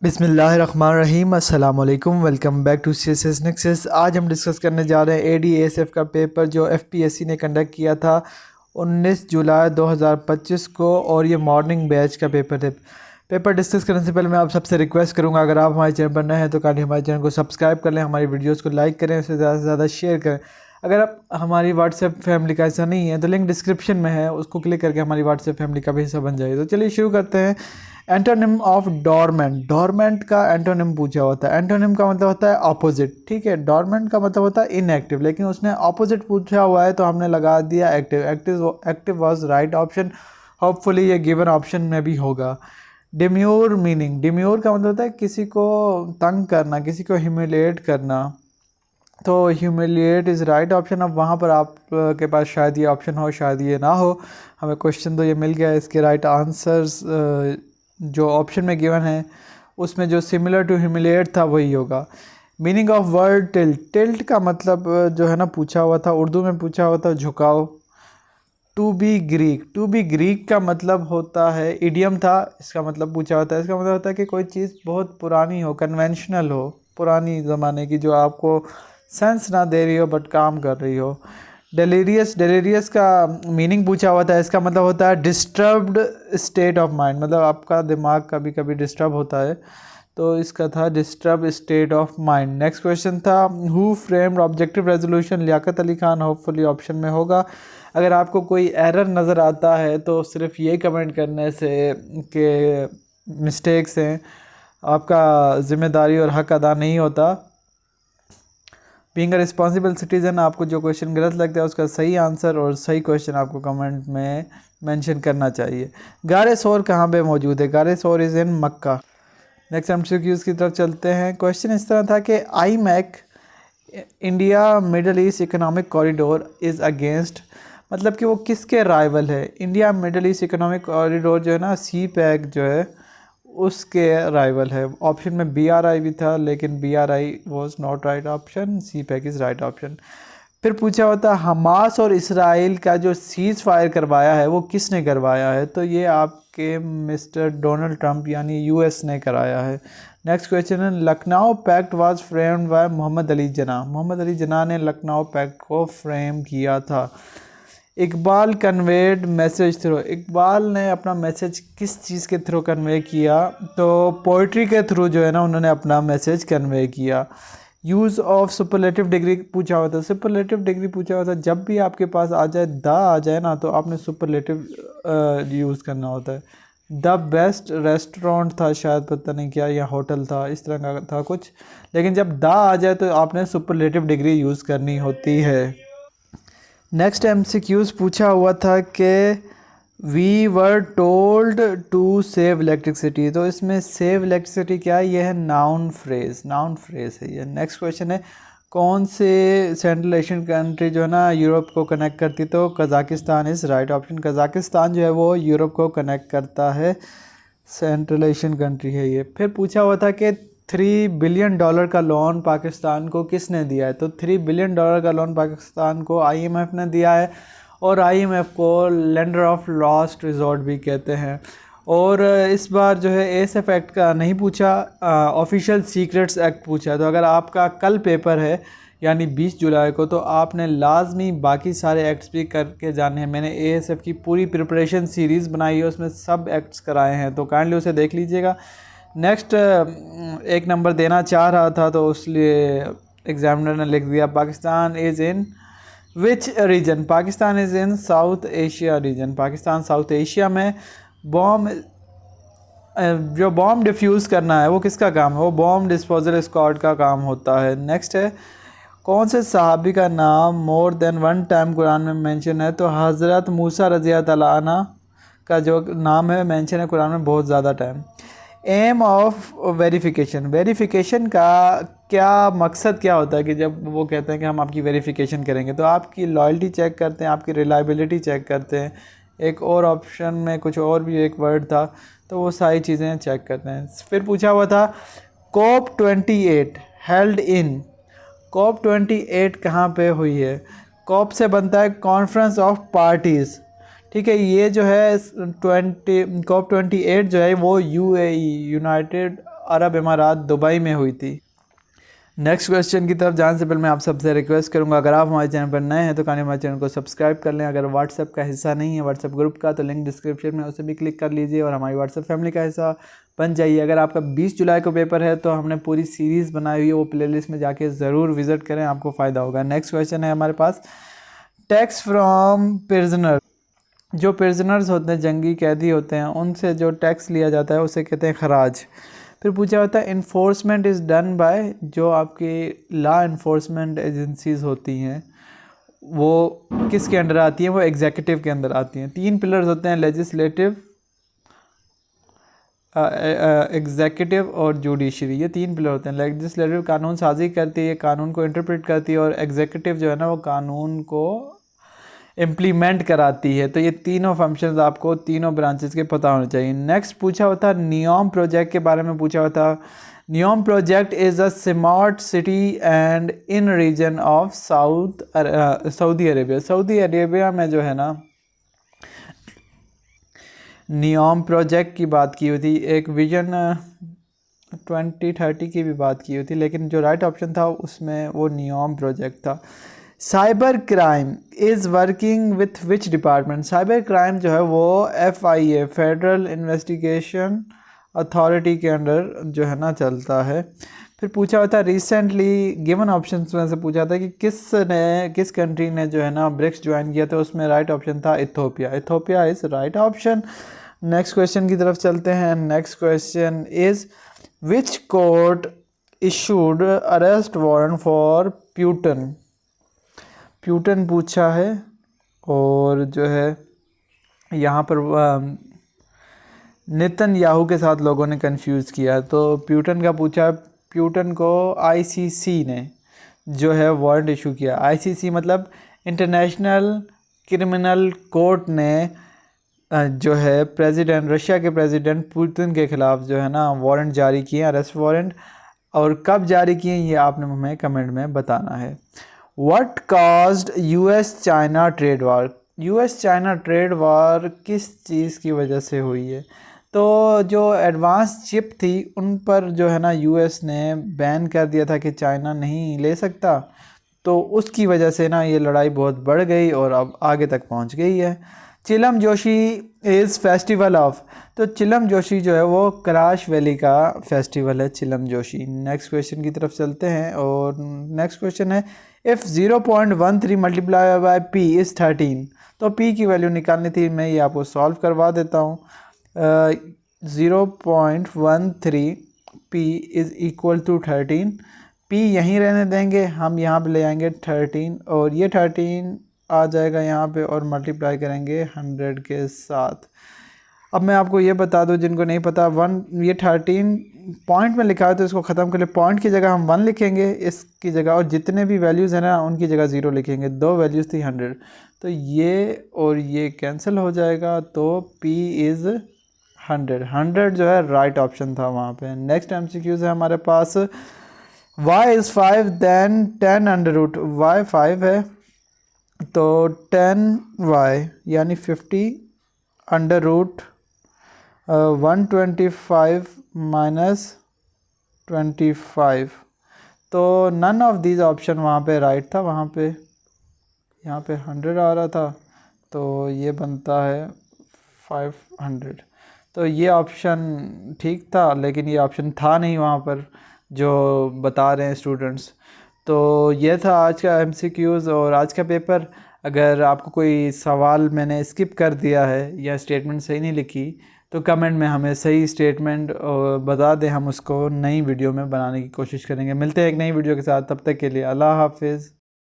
बिस्मिल्लाहिर्रहमानिर्रहीम अस्सलाम वालेकुम। Welcome back to CSS nexus. आज हम डिस्कस करने जा रहे हैं ADASF का पेपर जो FPSC ने कंडक्ट किया था 19 जुलाई 2025 को, और ये मॉर्निंग बैच का पेपर है। पेपर डिस्कस करने से पहले मैं आप सबसे रिक्वेस्ट करूंगा, अगर आप हमारे चैनल पर नए हैं तो काइंडली हमारे चैनल को सब्सक्राइब कर लें, हमारी वीडियोस को लाइक करें, उसे ज़्यादा से ज़्यादा शेयर करें। अगर आप हमारी व्हाट्सएप फैमिली का हिस्सा नहीं है तो लिंक डिस्क्रिप्शन में है, उसको क्लिक करके हमारी व्हाट्सएप फैमिली का भी हिस्सा बन जाइए। तो चलिए शुरू करते हैं। Antonym of dormant. डोरमेंट का एंटोनिम पूछा होता है। एंटोनिम का मतलब होता है ऑपोजिट, ठीक है। डोरमेंट का मतलब होता है इनएक्टिव, लेकिन उसने ऑपोजिट पूछा हुआ है तो हमने लगा दिया active. Active was right option. Hopefully ये गिवन ऑप्शन में भी होगा। Demure meaning. डिम्योर का मतलब होता है किसी को तंग करना, किसी को ह्यूमिलेट करना। तो ह्यूमिलिएट इज़ राइट ऑप्शन। अब वहाँ पर आप के पास शायद ये ऑप्शन हो, शायद ये ना हो। हमें क्वेश्चन तो ये मिल गया, इसके राइट आंसर्स जो ऑप्शन में गिवन है उसमें जो सिमिलर टू ह्यूमिलिएट था वही होगा। Meaning of word tilt. Tilt का मतलब जो है ना पूछा हुआ था, उर्दू में पूछा हुआ था झुकाव। To be Greek. To be Greek का मतलब होता है, इडियम था, इसका मतलब पूछा होता है। इसका मतलब होता है कि कोई चीज़ बहुत पुरानी हो, कन्वेंशनल हो, पुरानी ज़माने की, जो आपको सेंस ना दे रही हो बट काम कर रही हो। डेलीरियस। डेलीरियस का मीनिंग पूछा हुआ था, इसका मतलब होता है डिस्टर्ब्ड स्टेट ऑफ माइंड, मतलब आपका दिमाग कभी कभी डिस्टर्ब होता है, तो इसका था disturb state of mind. Next question था who framed objective resolution. Liaquat Ali Khan. Hopefully option में होगा। अगर आपको कोई एरर नज़र आता है तो सिर्फ ये कमेंट करने से कि मिस्टेक्स हैं, आपका ज़िम्मेदारी और हक अदा नहीं होता। बीइंग अ रिस्पॉन्सिबल सिटीज़न, आपको जो क्वेश्चन गलत लगता है उसका सही आंसर और सही क्वेश्चन आपको कमेंट में मेंशन करना चाहिए। गारे सोर कहाँ पे मौजूद है? गारे सोर is in Mecca. Next MCQs की तरफ चलते हैं। क्वेश्चन इस तरह था कि IMEC India middle east economic corridor is against, मतलब कि वो किसके राइवल है? India middle east economic corridor जो है ना, CPEC जो है उसके राइवल है। ऑप्शन में BRI भी था, लेकिन BRI was not right option. CPEC is right option. फिर पूछा होता हमास और इसराइल का जो सीज़ फायर करवाया है वो किसने करवाया है? तो ये आपके मिस्टर डोनाल्ड ट्रंप यानी US ने कराया है। नेक्स्ट क्वेश्चन है Lucknow pact was framed by Mohammad Ali Jinnah. Mohammad Ali Jinnah ने लखनऊ पैक्ट को फ्रेम किया था। Iqbal conveyed message through. Iqbal ने अपना मैसेज किस चीज़ के थ्रू कन्वे किया? तो पोइट्री के थ्रू जो है ना उन्होंने अपना मैसेज कन्वे किया। यूज़ ऑफ सुपरलेटिव डिग्री पूछा हुआ था। सुपरलेटिव डिग्री पूछा हुआ था, जब भी आपके पास आ जाए, द आ जाए ना, तो आपने सुपरलेटिव यूज़ करना होता है। द बेस्ट रेस्टोरेंट था शायद, पता नहीं क्या, या होटल था, इस तरह का था कुछ, लेकिन जब द आ जाए तो आपने सुपरलेटिव डिग्री यूज़ करनी होती है। नेक्स्ट MCQs पूछा हुआ था कि we were told to save electricity. तो इसमें सेव इलेक्ट्रिसिटी क्या है? ये है नाउन फ्रेज, नाउन फ्रेज है ये। नेक्स्ट क्वेश्चन है कौन से सेंट्रल एशियन कंट्री जो है ना यूरोप को कनेक्ट करती? तो Kazakhstan is right option. Kazakhstan जो है वो यूरोप को कनेक्ट करता है, सेंट्रल एशियन कंट्री है ये। फिर पूछा हुआ था कि $3 बिलियन का लोन पाकिस्तान को किसने दिया है? तो $3 बिलियन का लोन पाकिस्तान को IMF ने दिया है, और IMF को लेंडर ऑफ लास्ट रिजॉर्ट भी कहते हैं। और इस बार जो है ASF एक्ट का नहीं पूछा, ऑफिशियल सीक्रेट्स एक्ट पूछा। तो अगर आपका कल पेपर है यानी 20 जुलाई को, तो आपने लाजमी बाकी सारे एक्ट्स भी करके जाने हैं। मैंने ASF की पूरी प्रिपरेशन सीरीज़ बनाई है, उसमें सब एक्ट्स कराए हैं, तो काइंडली उसे देख लीजिएगा। नेक्स्ट एक नंबर देना चाह रहा था तो उसलिए एग्जामिनर ने लिख दिया Pakistan is in which region? Pakistan is in south Asia region. Pakistan south Asia में। बॉम्ब, जो बॉम्ब डिफ्यूज़ करना है वो किसका काम है? वो बॉम्ब डिस्पोजल स्क्वाड का काम होता है। नेक्स्ट है कौन से सहाबी का नाम more than one time Quran में मेंशन है? तो हज़रत मूसा रज़ी अल्लाह अन्हु का जो नाम है मेंशन है कुरान में बहुत ज़्यादा time. Aim of verification. Verification का क्या मकसद क्या होता है? कि जब वो कहते हैं कि हम आपकी वेरिफिकेशन करेंगे, तो आपकी लॉयल्टी चेक करते हैं, आपकी रिलायबिलिटी चेक करते हैं। एक और ऑप्शन में कुछ और भी एक वर्ड था, तो वो सारी चीज़ें चेक करते हैं। फिर पूछा हुआ था COP28 हेल्ड इन। COP28 कहाँ पे हुई है? COP से बनता है कॉन्फ्रेंस ऑफ पार्टीज़, ठीक है। ये जो है COP28 जो है वो UAE यूनाइटेड अरब अमारात दुबई में हुई थी। नेक्स्ट क्वेश्चन की तरफ जाने से पहले मैं आप सबसे रिक्वेस्ट करूंगा, अगर आप हमारे चैनल पर नए हैं तो काइंडली हमारे चैनल को सब्सक्राइब कर लें। अगर व्हाट्सएप का हिस्सा नहीं है व्हाट्सएप ग्रुप का तो लिंक डिस्क्रिप्शन में उसे भी क्लिक कर लीजिए और हमारी व्हाट्सएप फैमिली का हिस्सा बन जाइए। अगर आपका 20 जुलाई को पेपर है तो हमने पूरी सीरीज़ बनाई हुई है, वो प्लेलिस्ट में जाके ज़रूर विज़िट करें, आपको फ़ायदा होगा। नेक्स्ट क्वेश्चन है हमारे पास, टैक्स फ्रॉम प्रिजनर। जो प्रिजनर्स होते हैं, जंगी कैदी होते हैं, उनसे जो टैक्स लिया जाता है उसे कहते हैं खराज। फिर पूछा होता है इन्फोर्समेंट इज़ डन बाय, जो आपकी लॉ इन्फोर्समेंट एजेंसीज़ होती हैं वो किसके अंडर आती हैं, वो एग्जीक्यूटिव के अंदर आती हैं। 3 पिलर्स होते हैं, लेजिस्लेटिव, एग्जीक्यूटिव और जुडिशरी, ये 3 पिलर होते हैं। लेजिस्लेटिव कानून साजी करती है, कानून को इंटरप्रेट करती है, और एग्जीक्यूटिव जो है ना वो कानून को इम्प्लीमेंट कराती है। तो ये तीनों फंक्शंस आपको तीनों ब्रांचेस के पता होने चाहिए। नेक्स्ट पूछा होता नियोम प्रोजेक्ट के बारे में पूछा होता। Neom project is a smart city and in region of Saudi Arabia. Saudi Arabia में जो है ना नियोम प्रोजेक्ट की बात की हुई थी, एक विजन 2030 की भी बात की हुई थी, लेकिन जो राइट ऑप्शन था उसमें वो नियोम प्रोजेक्ट था। Cyber crime is working with which department. Cyber crime जो है वो FIA, फेडरल इन्वेस्टिगेशन अथॉरिटी के अंडर जो है ना चलता है। फिर पूछा होता है रिसेंटली गिवन ऑप्शन में से पूछा था कि किस कंट्री ने जो है ना ब्रिक्स ज्वाइन किया था, उसमें राइट ऑप्शन था Ethiopia. Ethiopia is right option. Next question की तरफ चलते हैं। Next question is which court issued arrest warrant for Putin. Putin पूछा है, और जो है यहाँ पर नेतन्याहू के साथ लोगों ने कंफ्यूज किया, तो प्यूटन का पूछा। प्यूटन को ICC ने जो है वारंट इशू किया। ICC मतलब इंटरनेशनल क्रिमिनल कोर्ट ने जो है रशिया के प्रेसिडेंट पुतिन के ख़िलाफ़ जो है ना वारंट जारी किए, अरेस्ट वारंट। और कब जारी किए ये आपने हमें कमेंट में बताना है। What caused US China trade war. US China trade war किस चीज़ की वजह से हुई है? तो जो एडवांस चिप थी उन पर जो है ना US ने बैन कर दिया था कि चाइना नहीं ले सकता, तो उसकी वजह से ना ये लड़ाई बहुत बढ़ गई और अब आगे तक पहुंच गई है। चिलम जोशी इज़ फेस्टिवल ऑफ। तो चिलम जोशी जो है वो कराश वैली का फेस्टिवल है, चिलम जोशी। नेक्स्ट क्वेश्चन की तरफ चलते हैं, और नेक्स्ट क्वेश्चन है if 0.13 multiply by P is 13। तो P की वैल्यू निकालनी थी, मैं ये आपको सॉल्व करवा देता हूँ। 0.13 P is equal to 13। P यहीं रहने देंगे, हम यहाँ पे ले आएंगे 13, और ये 13 आ जाएगा यहाँ पे, और मल्टीप्लाई करेंगे 100 के साथ। अब मैं आपको ये बता दूं जिनको नहीं पता, 1 ये 13 पॉइंट में लिखा है तो इसको ख़त्म कर ले, पॉइंट की जगह हम 1 लिखेंगे इसकी जगह, और जितने भी वैल्यूज़ हैं ना उनकी जगह 0 लिखेंगे। 2 वैल्यूज़ थी 100, तो ये और ये कैंसिल हो जाएगा, तो P इज़ 100। 100 जो है राइट ऑप्शन था वहाँ पे। नेक्स्ट MCQs है हमारे पास, y is 5 then 10 under root y 5 है, तो 10y यानी 50 अंडर रूट 125 माइनस 25। तो नन ऑफ दीज ऑप्शन वहाँ पे राइट था, वहाँ पे यहाँ पे 100 आ रहा था, तो ये बनता है 500। तो ये ऑप्शन ठीक था, लेकिन ये ऑप्शन था नहीं वहाँ पर जो बता रहे हैं स्टूडेंट्स। तो ये था आज का MCQs और आज का पेपर। अगर आपको कोई सवाल मैंने स्किप कर दिया है या स्टेटमेंट सही नहीं लिखी तो कमेंट में हमें सही स्टेटमेंट बता दें, हम उसको नई वीडियो में बनाने की कोशिश करेंगे। मिलते हैं एक नई वीडियो के साथ, तब तक के लिए अल्लाह हाफिज़।